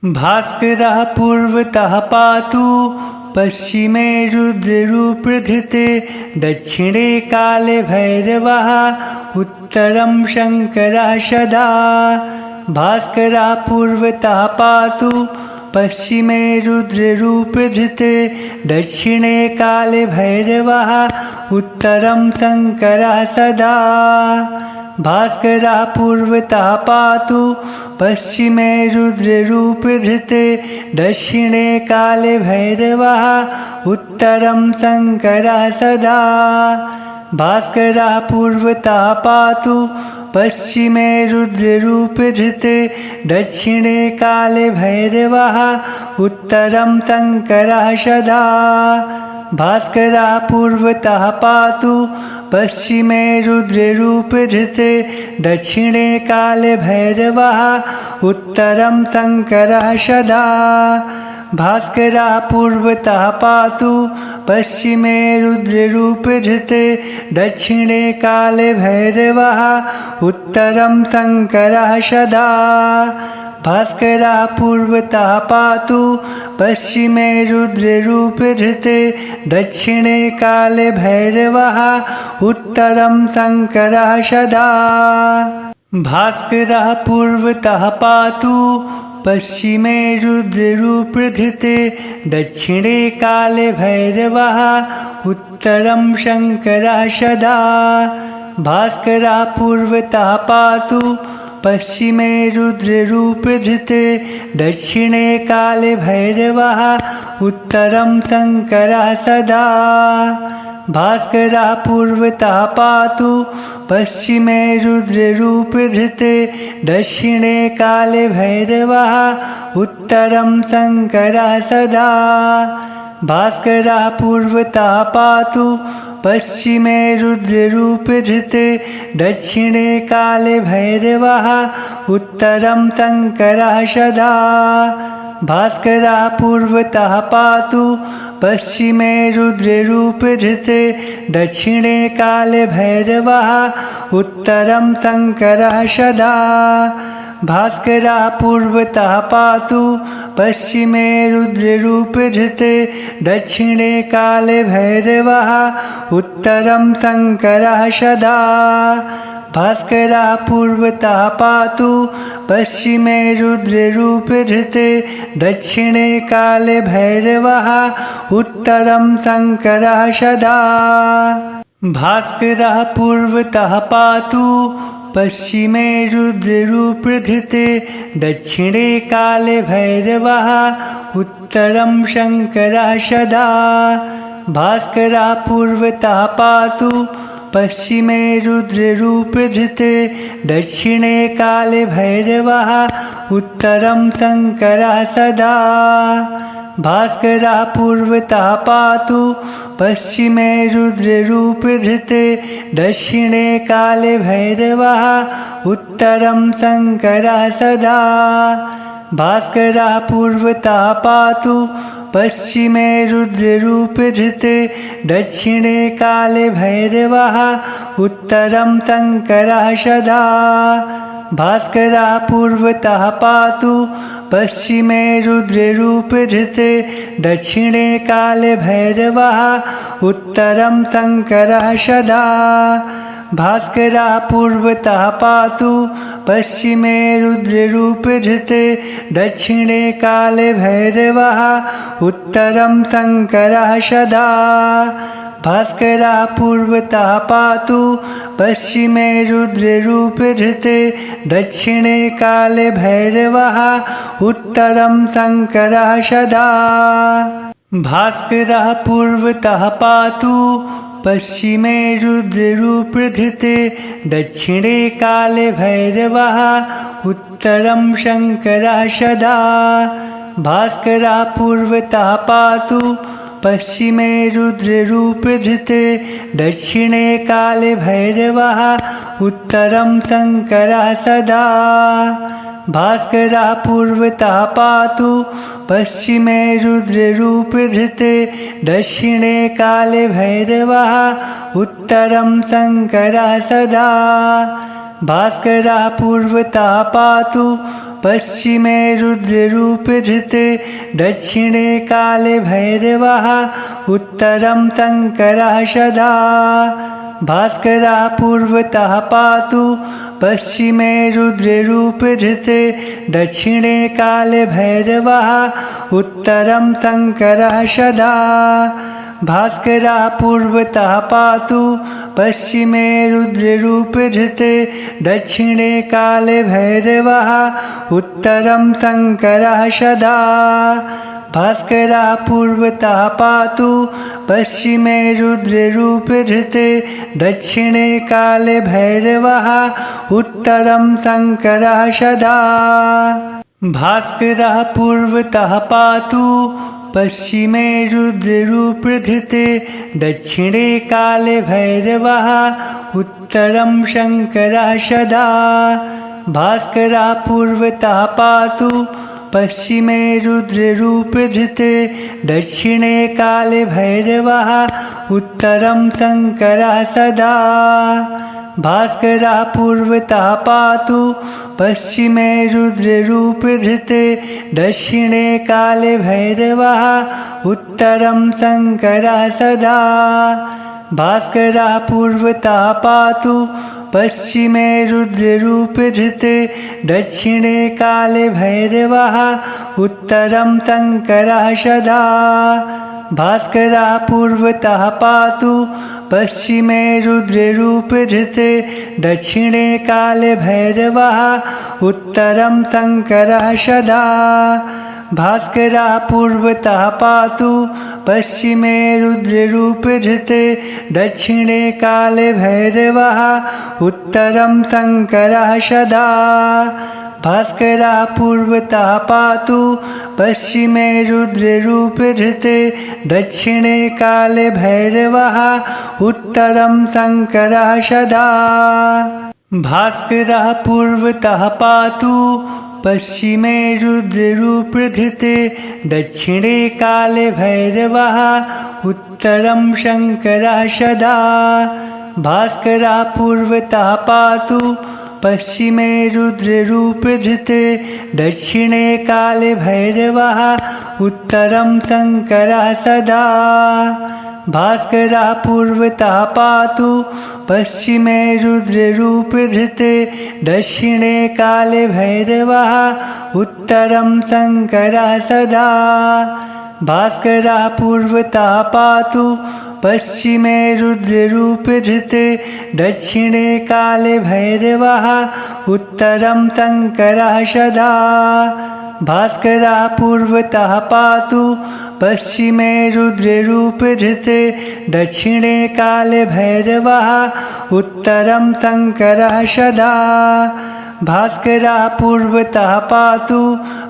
भास्करः पूर्वतः पातु पश्चिमे रुद्ररूपधृते दक्षिणे काले भैरवः उत्तरं शङ्करः सदा। भास्करः पूर्वतः पातु पश्चिमे रुद्ररूपधृते दक्षिणे काले भैरवः उत्तरं शङ्करः सदा। भास्करः पूर्वतः पातु पश्चिमे रुद्ररूपधृते दक्षिणे काले भैरवः उत्तरं शङ्करः सदा। भास्करः पूर्वतः पातु पश्चिमे रुद्ररूपधृते दक्षिणे काले भैरवः उत्तरं शङ्करः सदा। भास्करः पूर्वतः पातु पश्चिमे रुद्ररूपधृते दक्षिणे काले भैरवः उत्तरं शङ्करः सदा। भास्करः पूर्वतः पातु पश्चिमे रुद्ररूपधृते दक्षिणे काले भैरवः उत्तरं शङ्करः सदा। भास्करः पूर्वतः पातु पश्चिमे रुद्ररूपधृते दक्षिणे काले भैरवः उत्तरं शङ्करः सदा। भास्करः पूर्वतः पातु पश्चिमे रुद्ररूपधृते दक्षिणे काले भैरवः उत्तरं शङ्करः सदा। भास्करः पूर्वतः पातु पश्चिमे रुद्ररूपधृते दक्षिणे काले भैरवः उत्तरं शङ्करः सदा। भास्करः पूर्वतः पातु पश्चिमे रुद्ररूपधृते दक्षिणे काले भैरवः उत्तरं शङ्करः सदा। भास्करः पूर्वतः पातु पश्चिमे रुद्ररूपधृते दक्षिणे काले भैरवः उत्तरं शङ्करः सदा। भास्करः पूर्वतः पातु पश्चिमे रुद्ररूपधृते दक्षिणे काले भैरवः उत्तरं शङ्करः सदा। भास्करः पूर्वतः पातु पश्चिमे रुद्ररूपधृते दक्षिणे काले भैरवः उत्तरं शङ्करः सदा। भास्करः पूर्वतः पातु पश्चिमे रुद्ररूपधृते दक्षिणे काले भैरवः उत्तरं शङ्करः सदा। भास्करः पूर्वतः पातु पश्चिमे रुद्ररूपधृते दक्षिणे काले भैरवः उत्तरं शङ्करः सदा। भास्करः पूर्वतः पातु पश्चिमे रुद्ररूपधृते दक्षिणे काले भैरवः उत्तरं शङ्करः सदा। भास्करः पूर्वतः पातु पश्चिमे रुद्ररूपधृते दक्षिणे काले भैरवः उत्तरं शङ्करः सदा। भास्करः पूर्वतः पातु पश्चिमे रुद्ररूपधृते दक्षिणे काले भैरवः उत्तरं शङ्करः सदा। भास्करः पूर्वतः पातु पश्चिमे रुद्ररूपधृते दक्षिणे काले भैरवः उत्तरं शङ्करः सदा। भास्करः पूर्वतः पातु पश्चिमे रुद्ररूपधृते दक्षिणे काले भैरवः उत्तरं शङ्करः सदा। भास्करः पूर्वतः पातु पश्चिमे रुद्ररूपधृते दक्षिणे काले भैरवः उत्तरं शङ्करः सदा। भास्करः पूर्वतः पातु पश्चिमे रुद्ररूपधृते दक्षिणे काले भैरवः उत्तरं शङ्करः सदा। भास्करः पूर्वतः पातु पश्चिमे रुद्ररूपधृते दक्षिणे काले भैरवः उत्तरं शङ्करः सदा। भास्करः पूर्वतः पातु पश्चिमे रुद्ररूपधृते दक्षिणे काले भैरवः उत्तरं शङ्करः सदा। भास्करः पूर्वतः पातु पश्चिमे रुद्ररूपधृते दक्षिणे काले भैरवः उत्तरं शङ्करः सदा भास्करः पूर्वतः पातु पश्चिमे रुद्ररूपधृते दक्षिणे काले भैरवः उत्तरं शङ्करः सदा भास्करः पूर्वतः पातु पश्चिमे रुद्ररूपधृते दक्षिणे काले भैरवः उत्तरं शङ्करः सदा भास्करः पूर्वतः पातु पश्चिमे रुद्ररूपधृते दक्षिणे काले भैरवः उत्तरं शङ्करः सदा भास्करः पूर्वतः पातु पश्चिमे रुद्ररूपधृते दक्षिणे काले भैरवः उत्तरं शङ्करः सदा भास्करः पूर्वतः पातु पश्चिमे रुद्ररूपधृते दक्षिणे काले भैरवः उत्तरं शङ्करः सदा भास्करः पूर्वतः पातु पश्चिमे रुद्ररूपधृते दक्षिणे काले भैरवः उत्तरं शङ्करः सदा भास्करः पूर्वतः पातु पश्चिमे रुद्ररूपधृते दक्षिणे काले भैरवः उत्तरं शङ्करः सदा भास्करः पूर्वतः पातु पश्चिमे रुद्ररूपधृते दक्षिणे काले भैरवः उत्तरं शङ्करः सदा भास्करः पूर्वतः पातु पश्चिमे रुद्ररूपधृते दक्षिणे काले भैरवः उत्तरं शङ्करः सदा भास्करः पूर्वतः पातु पश्चिमे रुद्ररूपधृते दक्षिणे काले भैरवः उत्तरं शङ्करः सदा भास्करः पूर्वतः पातु पश्चिमे रुद्ररूपधृते दक्षिणे काले भैरवः उत्तरं शङ्करः सदा भास्करः पूर्वतः पातु पश्चिमे रुद्ररूपधृते दक्षिणे काले भैरवः उत्तरं शङ्करः सदा भास्करः पूर्वतः पातु पश्चिमे रुद्ररूपधृते दक्षिणे काले भैरवः उत्तरं शङ्करः सदा भास्करः पूर्वतः पातु पश्चिमे रुद्ररूपधृते दक्षिणे काले भैरवः उत्तरं शङ्करः सदा भास्करः पूर्वतः पातु पश्चिमे रुद्ररूपधृते दक्षिणे काले भैरवः उत्तरं शङ्करः सदा भास्करः पूर्वतः पातु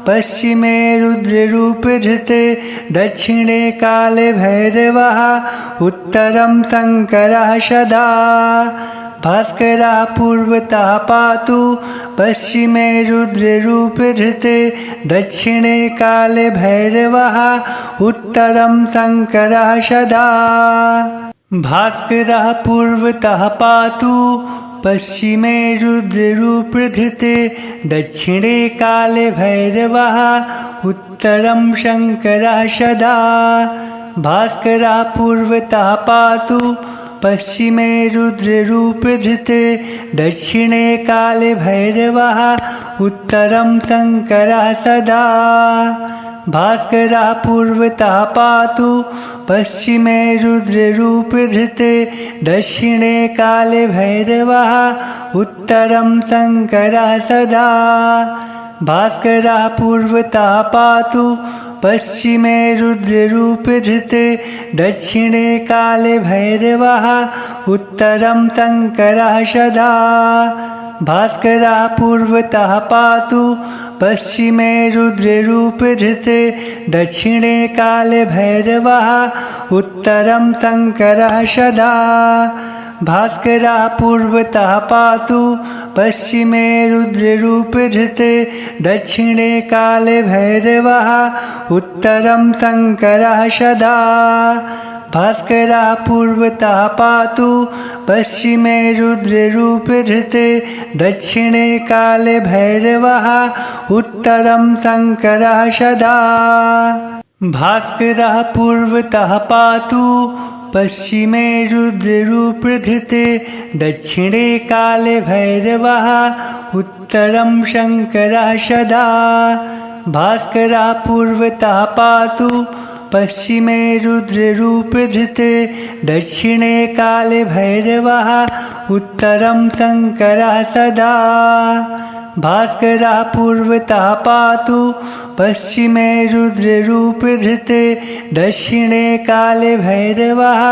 पश्चिमे रुद्ररूपधृते दक्षिणे काले भैरवः उत्तरं शङ्करः सदा भास्करः पूर्वतः पातु पश्चिमे रुद्ररूपधृते दक्षिणे काले भैरवः उत्तरं शङ्करः सदा भास्करः पूर्वतः पातु पश्चिमे रुद्ररूपधृते दक्षिणे काले भैरवः उत्तरं शङ्करः सदा भास्करः पूर्वतः पातु पश्चिमे रुद्ररूपधृते दक्षिणे काले भैरवः उत्तरं शङ्करः सदा भास्करः पूर्वतः पातु पश्चिमे रुद्ररूपधृते दक्षिणे काले भैरवः उत्तरं शङ्करः सदा भास्करः पूर्वतः पातु पश्चिमे रुद्ररूपधृते दक्षिणे काले भैरवः उत्तरं शङ्करः सदा भास्करः पूर्वतः पातु पश्चिमे रुद्ररूपधृते दक्षिणे काले भैरवः उत्तरं शङ्करः सदा भास्करः पूर्वतः पातु पश्चिमे रुद्ररूपधृते दक्षिणे काले भैरवः उत्तरं शङ्करः सदा भास्करा पूर्वतः पातु पश्चिमे रुद्ररूपधृते दक्षिणे काले भैरवः उत्तरं शङ्करः सदा। भास्करः पूर्वतः पातु पश्चिमे रुद्ररूपधृते दक्षिणे काले भैरवः उत्तरं शङ्करः सदा। भास्करः पूर्वतः पातु पश्चिमे रुद्ररूपधृते दक्षिणे काले भैरवः उत्तरं शङ्करः सदा। भास्करः पूर्वतः पातु पश्चिमे रुद्ररूपधृते दक्षिणे काले भैरवः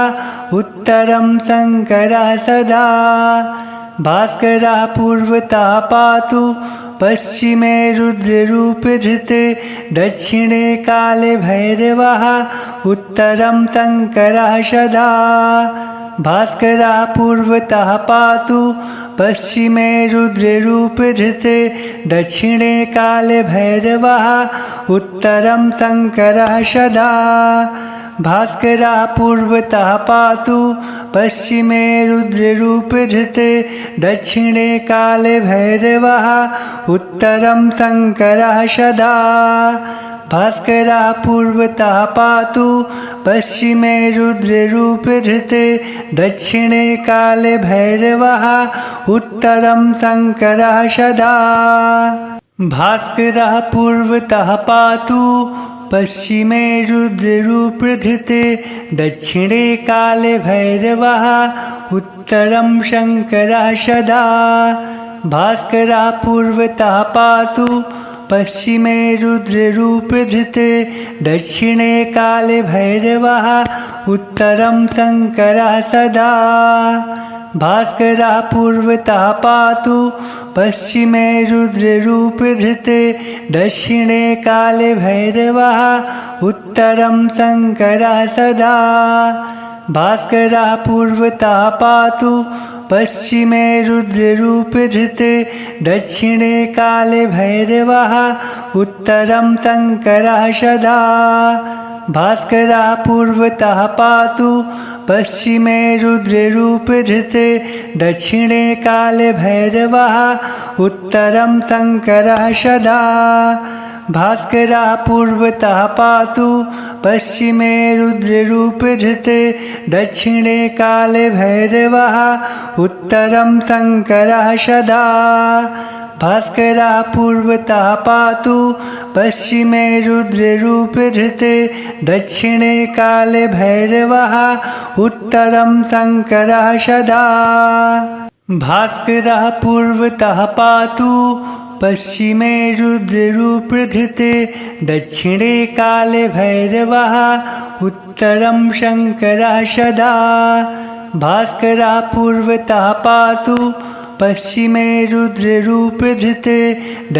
उत्तरं शङ्करः सदा। भास्करः पूर्वतः पातु पश्चिमे रुद्ररूपधृते दक्षिणे काले भैरवः उत्तरं शङ्करः सदा। भास्करः पूर्वतः पातु पश्चिमे रुद्ररूपधृते दक्षिणे काले भैरवः उत्तरं शङ्करः सदा। भास्करः पूर्वतः पातु पश्चिमे रुद्ररूपधृते दक्षिणे काले भैरवः उत्तरं शङ्करः सदा। भास्करः पूर्वतः पातु पश्चिमे रुद्ररूपधृते दक्षिणे काले भैरवः उत्तरं शङ्करः सदा। भास्करः पूर्वतः पातु पश्चिमे रुद्ररूपधृते दक्षिणे काले भैरवः उत्तरं शङ्करः सदा। भास्करः पूर्वतः पातु पश्चिमे रुद्ररूपधृते दक्षिणे काले भैरवः उत्तरं शङ्करः सदा। भास्करः पूर्वतः पातु पश्चिमे रुद्ररूपधृते दक्षिणे काले भैरवः उत्तरं शङ्करः सदा। भास्करः पूर्वतः पातु पश्चिमे रुद्ररूपधृते दक्षिणे काले भैरवः उत्तरं शङ्करः सदा। भास्करः पूर्वतः पातु पश्चिमे रुद्ररूपधृते दक्षिणे काले भैरवः उत्तरं शङ्करः सदा। भास्करः पूर्वतः पातु पश्चिमे रुद्ररूपधृते दक्षिणे काले भैरवः उत्तरं शङ्करः सदा। भास्करः पूर्वतः पातु पश्चिमे रुद्ररूपधृते दक्षिणे काले भैरवः उत्तरं शङ्करः सदा। भास्करः पूर्वतः पातु पश्चिमे रुद्ररूपधृते दक्षिणे काले भैरवः उत्तरं शङ्करः सदा। भास्करः पूर्वतः पातु पश्चिमे रुद्ररूपधृते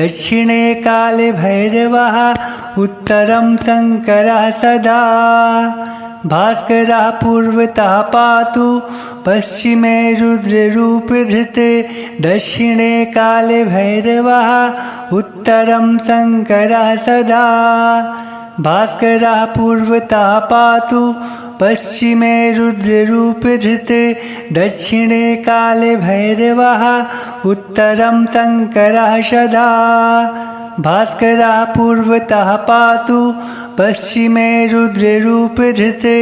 दक्षिणे काले भैरवः उत्तरं शङ्करः सदा। भास्करः पूर्वतः पातु पश्चिमे रुद्ररूपधृते दक्षिणे काले भैरवः उत्तरं शङ्करः सदा। भास्करः पूर्वतः पातु पश्चिमे रुद्ररूपधृते दक्षिणे काले भैरवः उत्तरं शङ्करः सदा। भास्करः पूर्वतः पातु पश्चिमे रुद्ररूपधृते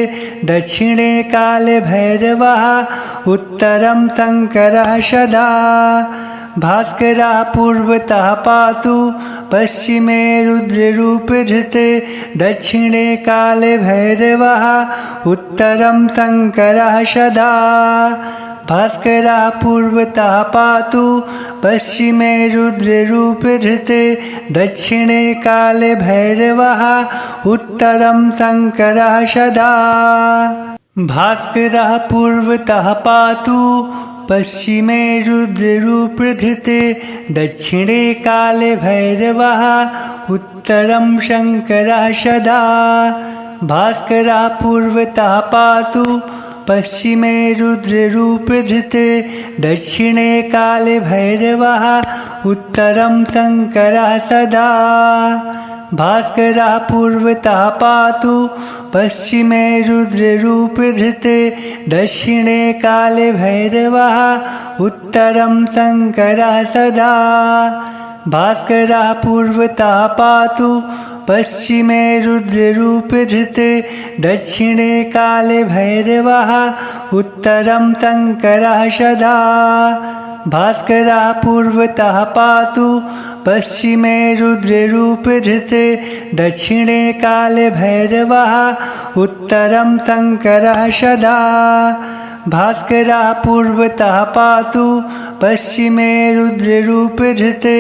दक्षिणे काले भैरवः उत्तरं शङ्करः सदा। भास्करः पूर्वतः पातु पश्चिमे रुद्ररूपधृते दक्षिणे काले भैरवः उत्तरं शङ्करः सदा। भास्करः पूर्वतः पातु पश्चिमे रुद्ररूपधृते दक्षिणे काले भैरवः उत्तरं शङ्करः सदा। भास्करः पूर्वतः पातु पश्चिमे रुद्ररूपधृते दक्षिणे काले भैरवः उत्तरं शङ्करः सदा। भास्करः पूर्वतः पातु पश्चिमे रुद्ररूपधृते दक्षिणे काले भैरवः उत्तरं शङ्करः सदा। भास्करः पूर्वतः पातु पश्चिमे रुद्ररूपधृते दक्षिणे काले भैरवः उत्तरं शङ्करः सदा भास्करः पूर्वतः पातु पश्चिमे रुद्ररूपधृते दक्षिणे काले भैरवः उत्तरं शङ्करः सदा भास्करः पूर्वतः पातु पश्चिमे रुद्ररूपधृते दक्षिणे काले भैरवः उत्तरं शङ्करः सदा भास्करः पूर्वतः पातु पश्चिमे रुद्ररूपधृते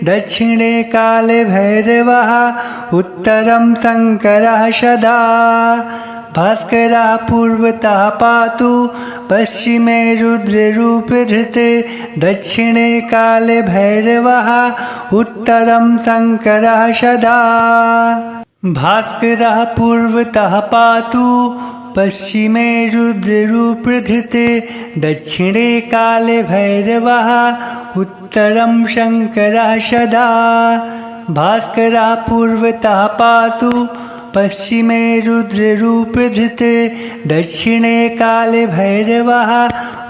दक्षिणे काले भैरवः उत्तरं शङ्करः सदा भास्करः पूर्वतः पातु पश्चिमे रुद्ररूपधृते दक्षिणे काले भैरवः उत्तरं शङ्करः सदा भास्करः पूर्वतः पातु पश्चिमे रुद्ररूपधृते दक्षिणे काले भैरवः उत्तरं शङ्करः सदा भास्करः पूर्वतः पातु पश्चिमे रुद्ररूपधृते दक्षिणे काले भैरवः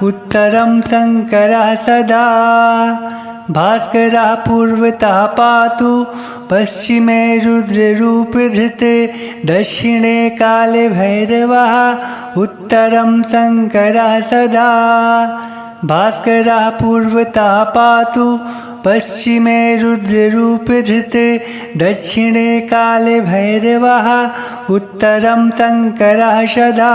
उत्तरं शङ्करः सदा भास्करः पूर्वतः पातु पश्चिमे रुद्ररूपधृते दक्षिणे काले भैरवः उत्तरं शङ्करः सदा भास्करः पूर्वतः पातु पश्चिमे रुद्ररूपधृते दक्षिणे काले भैरवः उत्तरं शङ्करः सदा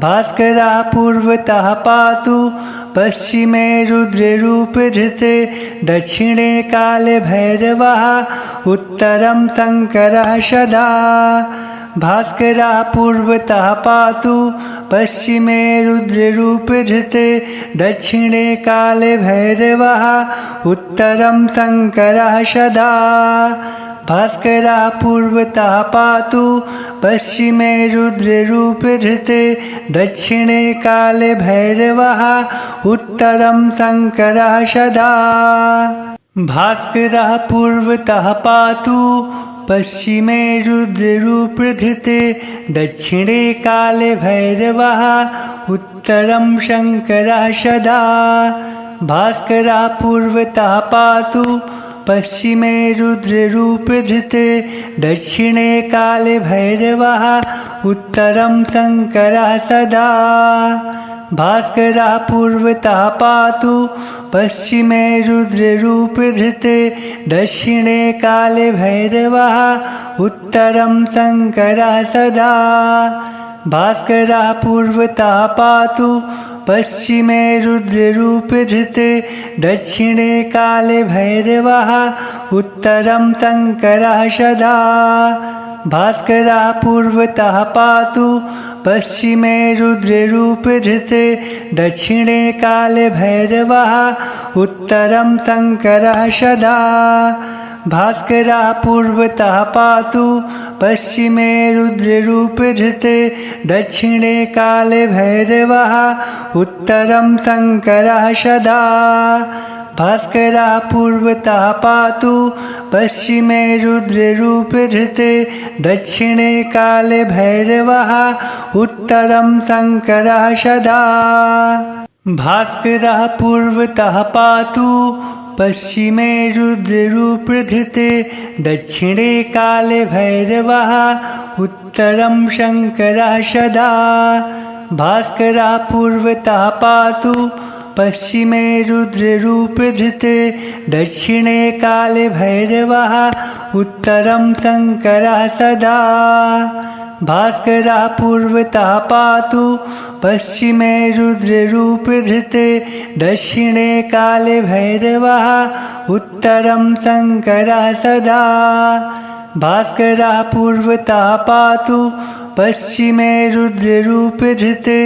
भास्करः पूर्वतः पातु पश्चिमे रुद्ररूपधृते दक्षिणे काले भैरवः उत्तरं शङ्करः सदा भास्करः पूर्वतः पातु पश्चिमे रुद्ररूपधृते दक्षिणे काले भैरवः उत्तरं शङ्करः सदा भास्करः पूर्वतः पातु पश्चिमे रुद्ररूपधृते दक्षिणे काले भैरवः उत्तरं शङ्करः सदा भास्करः पूर्वतः पातु पश्चिमे रुद्ररूपधृते दक्षिणे काले भैरवः उत्तरं शङ्करः सदा भास्करः पूर्वतः पातु पश्चिमे रुद्ररूपधृते दक्षिणे काले भैरवः उत्तरं शङ्करः सदा भास्करः पूर्वतः पातु पश्चिमे रुद्ररूपधृते दक्षिणे काले भैरवः उत्तरं शङ्करः सदा भास्करः पूर्वतः पातु पश्चिमे रुद्ररूपधृते दक्षिणे काले भैरवः उत्तरं शङ्करः सदा भास्करः पूर्वतः पातु पश्चिमे रुद्ररूपधृते दक्षिणे काले भैरवः उत्तरं शङ्करः सदा भास्करः पूर्वतः पातु पश्चिमे रुद्ररूपधृते दक्षिणे काले भैरवः उत्तरं शङ्करः सदा भास्करः पूर्वतः पातु पश्चिमे रुद्ररूपधृते दक्षिणे काले भैरवः उत्तरं शङ्करः सदा भास्करः पूर्वतः पातु पश्चिमे रुद्ररूपधृते दक्षिणे काले भैरवः उत्तरं शङ्करः सदा भास्करः पूर्वतः पातु पश्चिमे रुद्ररूपधृते दक्षिणे काले भैरवः उत्तरं शङ्करः सदा भास्करः पूर्वतः पातु पश्चिमे रुद्ररूपधृते दक्षिणे काले भैरवः उत्तरं शङ्करः सदा भास्करः पूर्वतः पातु पश्चिमे रुद्ररूपधृते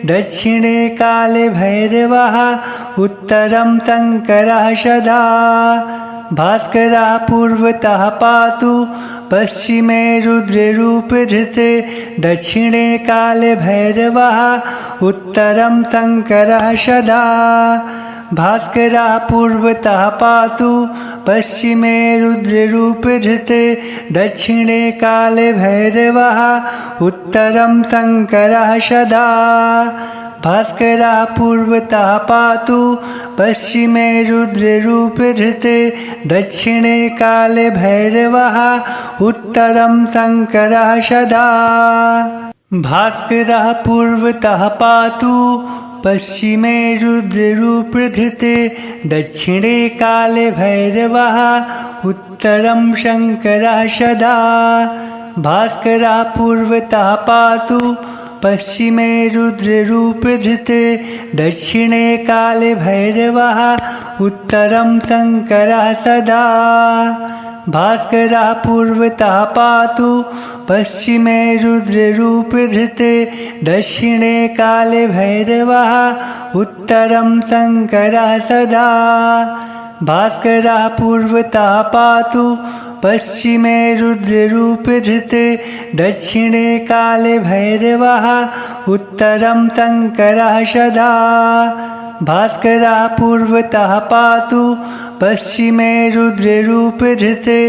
दक्षिणे काले भैरवः उत्तरं शङ्करः सदा भास्करः पूर्वतः पातु पश्चिमे रुद्ररूपधृते दक्षिणे काले भैरवः उत्तरं शङ्करः सदा भास्करः पूर्वतः पातु पश्चिमे रुद्ररूपधृते दक्षिणे काले भैरवः उत्तरं शङ्करः सदा भास्करः पूर्वतः पातु पश्चिमे रुद्ररूपधृते दक्षिणे काले भैरवः उत्तरं शङ्करः सदा भास्करः पूर्वतः पातु पश्चिमे रुद्ररूपधृते दक्षिणे काले भैरवः उत्तरं शङ्करः सदा भास्करः पूर्वतः पातु पश्चिमे रुद्ररूपधृते दक्षिणे काले भैरवः उत्तरं शङ्करः सदा भास्करः पूर्वतः पातु पश्चिमे रुद्ररूपधृते दक्षिणे काले भैरवः उत्तरं शङ्करः सदा भास्करः पूर्वतः पातु पश्चिमे रुद्ररूपधृते दक्षिणे काले भैरवः उत्तरं शङ्करः सदा भास्करः पूर्वतः पातु पश्चिमे रुद्ररूपधृते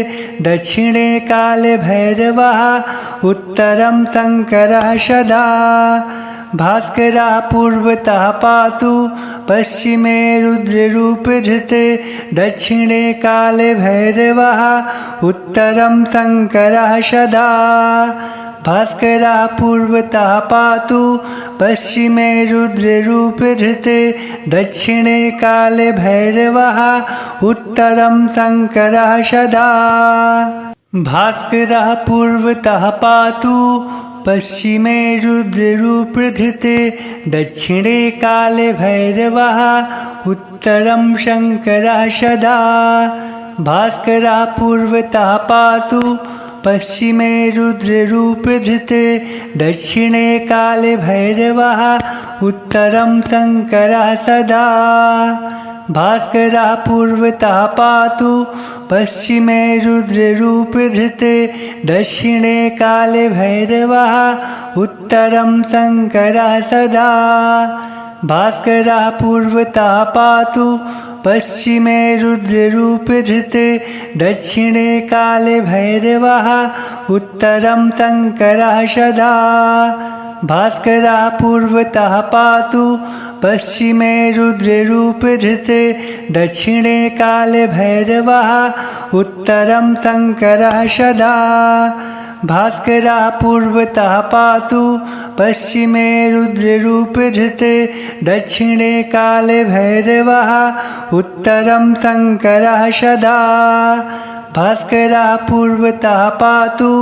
दक्षिणे काले भैरवः उत्तरं शङ्करः सदा भास्करः पूर्वतः पातु पश्चिमे रुद्ररूपधृते दक्षिणे काले भैरवः उत्तरं शङ्करः सदा भास्करः पूर्वतः पातु पश्चिमे रुद्ररूपधृते दक्षिणे काले भैरवः उत्तरं शङ्करः सदा भास्करः पूर्वतः पातु पश्चिमे रुद्ररूपधृते दक्षिणे काले भैरवः उत्तरं शङ्करः सदा भास्करः पूर्वतः पातु पश्चिमे रुद्ररूपधृते दक्षिणे काले भैरवः उत्तरं शङ्करः सदा भास्करः पूर्वतः पातु पश्चिमे रुद्ररूपधृते दक्षिणे काले भैरवः उत्तरं शङ्करः सदा भास्करः पूर्वतः पातु पश्चिमे रुद्ररूपधृते दक्षिणे काले भैरवः उत्तरं शङ्करः सदा भास्करः पूर्वतः पातु पश्चिमे रुद्ररूपधृते दक्षिणे काले भैरवः उत्तरं शङ्करः सदा भास्करः पूर्वतः पातु पश्चिमे रुद्ररूपधृते दक्षिणे काले भैरवः उत्तरं शङ्करः सदा भास्करः पूर्वतः पातु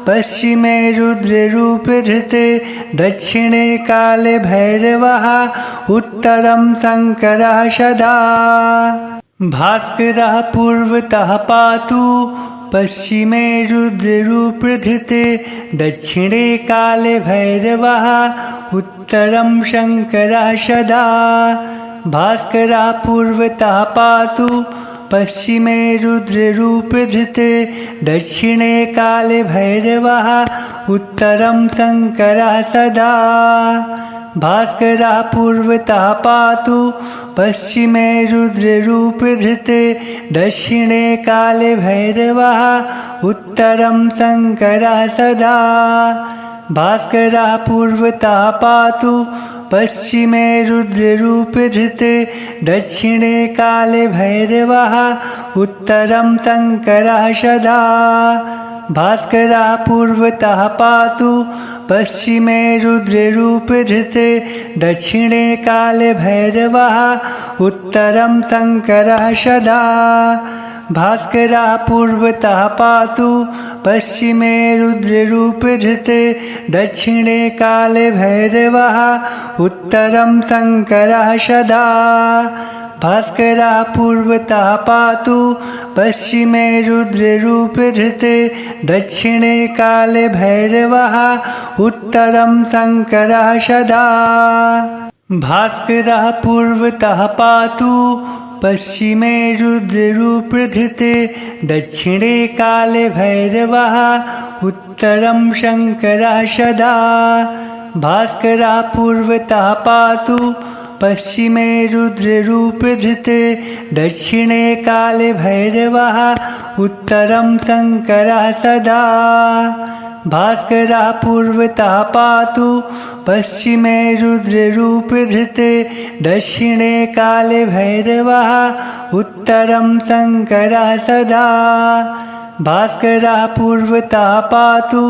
पश्चिमे रुद्ररूपधृते दक्षिणे काले भैरवः उत्तरं शङ्करः सदा भास्करः पूर्वतः पातु पश्चिमे रुद्ररूपधृते दक्षिणे काले भैरवः उत्तरं शङ्करः सदा भास्करः पूर्वतः पातु पश्चिमे रुद्ररूपधृते दक्षिणे काले भैरवः उत्तरं शङ्करः सदा भास्करः पूर्वतः पातु पश्चिमे रुद्ररूपधृते दक्षिणे काले भैरवः उत्तरं शङ्करः सदा भास्करः पूर्वतः पातु पश्चिमे रुद्ररूपधृते दक्षिणे काले भैरवः उत्तरं शङ्करः सदा भास्करः पूर्वतः पातु पश्चिमे रुद्ररूपधृते दक्षिणे काले भैरवः उत्तरं शङ्करः सदा भास्करः पूर्वतः पातु पश्चिमे रुद्ररूपधृते दक्षिणे काले भैरवः उत्तरं शङ्करः सदा भास्करः पूर्वतः पातु पश्चिमे रुद्ररूपधृते दक्षिणे काले भैरवः उत्तरं शङ्करः सदा भास्करः पूर्वतः पातु पश्चिमे रुद्ररूपधृते दक्षिणे काले भैरवः उत्तरं शङ्करः सदा भास्करः पूर्वतः पातु पश्चिमे रुद्ररूपधृते दक्षिणे काले भैरवः उत्तरं शङ्करः सदा भास्करः पूर्वतः पातु पश्चिमे रुद्ररूपधृते दक्षिणे काले भैरवः उत्तरं शङ्करः सदा भास्करः पूर्वतः पातु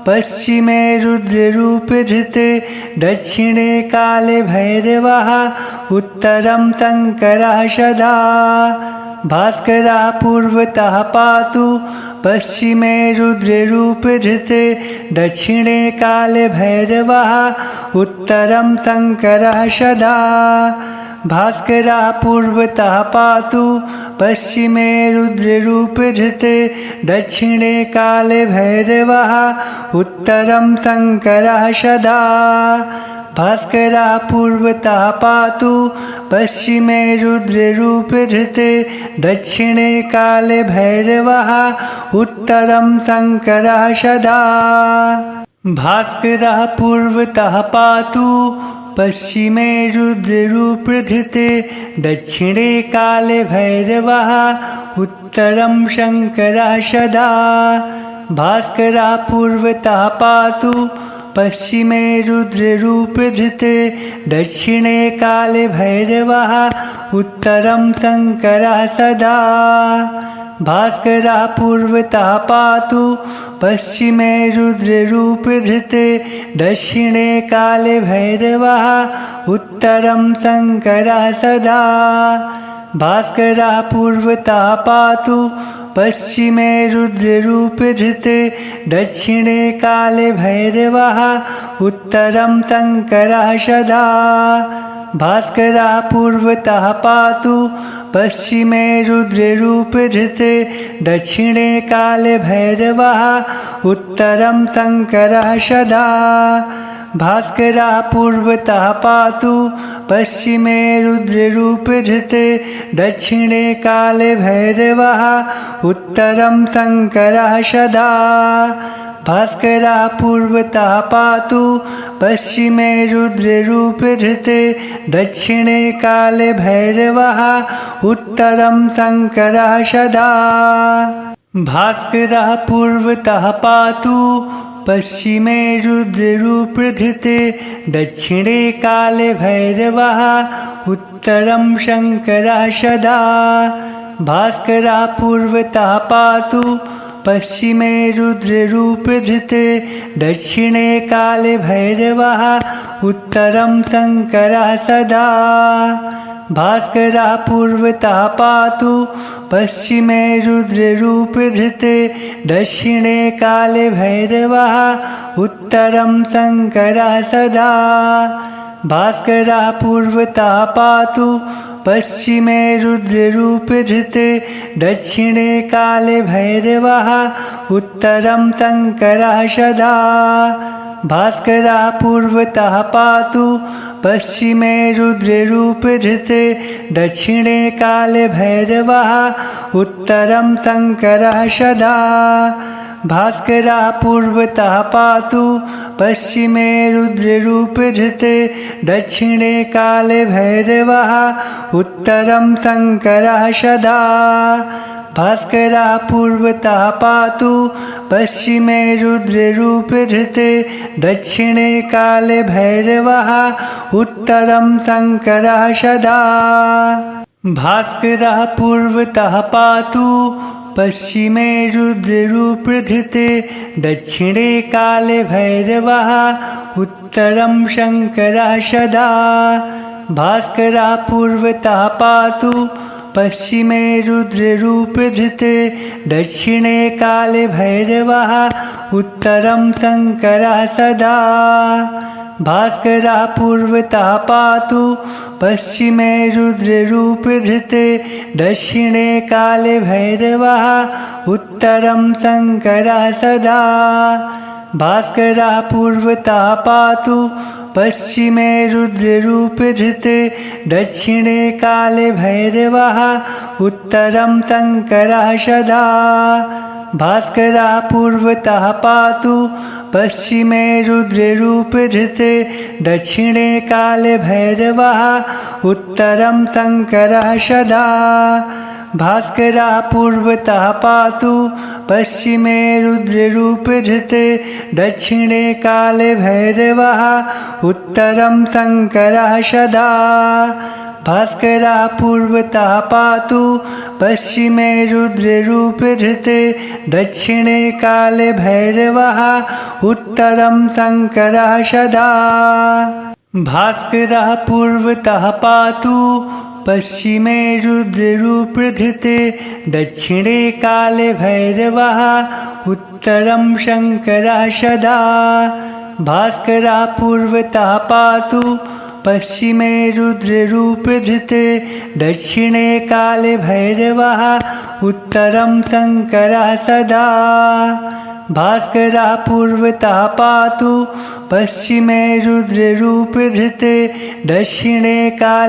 पश्चिमे रुद्ररूपधृते दक्षिणे काले भैरवः उत्तरं शङ्करः सदा भास्करः पूर्वतः पातु पश्चिमे रुद्ररूपधृते दक्षिणे काले भैरवः उत्तरं शङ्करः सदा भास्करः पूर्वतः पातु पश्चिमे रुद्ररूपधृते दक्षिणे काले भैरवः उत्तरं शङ्करः सदा भास्करः पूर्वतः पातु पश्चिमे रुद्ररूपधृते दक्षिणे काले भैरवः उत्तरं शङ्करः सदा भास्करः पूर्वतः पातु पश्चिमे रुद्ररूपधृते दक्षिणे काले भैरवः उत्तरं शङ्करः सदा भास्करः पूर्वतः पातु पश्चिमे रुद्ररूपधृते दक्षिणे काले भैरवः उत्तरं शङ्करः सदा भास्करः पूर्वतः पातु पश्चिमे रुद्ररूपधृते दक्षिणे काले भैरवः उत्तरं शङ्करः सदा भास्करः पूर्वतः पातु पश्चिमे रुद्ररूपधृते दक्षिणे काले भैरवः उत्तरं शङ्करः सदा भास्करः पूर्वतः पातु पश्चिमे रुद्ररूपधृते दक्षिणे काले भैरवः उत्तरं शङ्करः सदा भास्करः पूर्वतः पातु पश्चिमे रुद्ररूपधृते दक्षिणे काले भैरवः उत्तरं शङ्करः सदा भास्करः पूर्वतः पातु पश्चिमे रुद्ररूपधृते दक्षिणे काले भैरवः उत्तरं शङ्करः सदा भास्करः पूर्वतः पातु पश्चिमे रुद्ररूपधृते दक्षिणे काले भैरवः उत्तरं शङ्करः सदा भास्करः पूर्वतः पातु पश्चिमे रुद्ररूपधृते दक्षिणे काले भैरवः उत्तरं शङ्करः सदा भास्करः पूर्वतः पातु पश्चिमे रुद्ररूपधृते दक्षिणे काले भैरवः उत्तरं शङ्करः सदा भास्करः पूर्वतः पातु पश्चिमे रुद्ररूपधृते दक्षिणे काले भैरवः उत्तरं शङ्करः सदा भास्करः पूर्वतः पातु पश्चिमे रुद्ररूपधृते दक्षिणे काले भैरवः उत्तरं शङ्करः सदा भास्करः पूर्वतः पातु पश्चिमे रुद्ररूपधृते दक्षिणे काले भैरवः उत्तरं शङ्करः सदा भास्करः पूर्वतः पातु पश्चिमे रुद्ररूपधृते दक्षिणे काले भैरवः उत्तरं शङ्करः सदा भास्करः पूर्वतः पातु पश्चिमे रुद्ररूपधृते दक्षिणे काले भैरवः उत्तरं शङ्करः सदा भास्करः पूर्वतः पातु पश्चिमे रुद्ररूपधृते दक्षिणे काले भैरवः उत्तरं शङ्करः सदा भास्करः पूर्वतः पातु पश्चिमे रुद्ररूपधृते दक्षिणे काले भैरवः उत्तरं शङ्करः सदा भास्करः पूर्वतः पातु पश्चिमे रुद्ररूपधृते दक्षिणे काले भैरवः उत्तरं शङ्करः सदा भास्करः पूर्वतः पातु पश्चिमे रुद्ररूपधृते दक्षिणे कालभैरवः उत्तरं शङ्करः सदा भास्करः पूर्वतः पातु पश्चिमे रुद्ररूपधृते दक्षिणे कालभैरवः उत्तरं शङ्करः सदा भास्करः पूर्वतः पातु पश्चिमे रुद्ररूपधृते दक्षिणे कालभैरवः उत्तरं शङ्करः सदा भास्करः पूर्वतः पातु पश्चिमे रुद्ररूपधृते दक्षिणे कालभैरवः उत्तरं शङ्करः सदा भास्करः पूर्वतः पातु पश्चिमे रुद्ररूपधृते दक्षिणे कालभैरवः उत्तरं शङ्करः सदा भास्करः पूर्वतः पातु पश्चिमे रुद्ररूपधृते दक्षिणे काल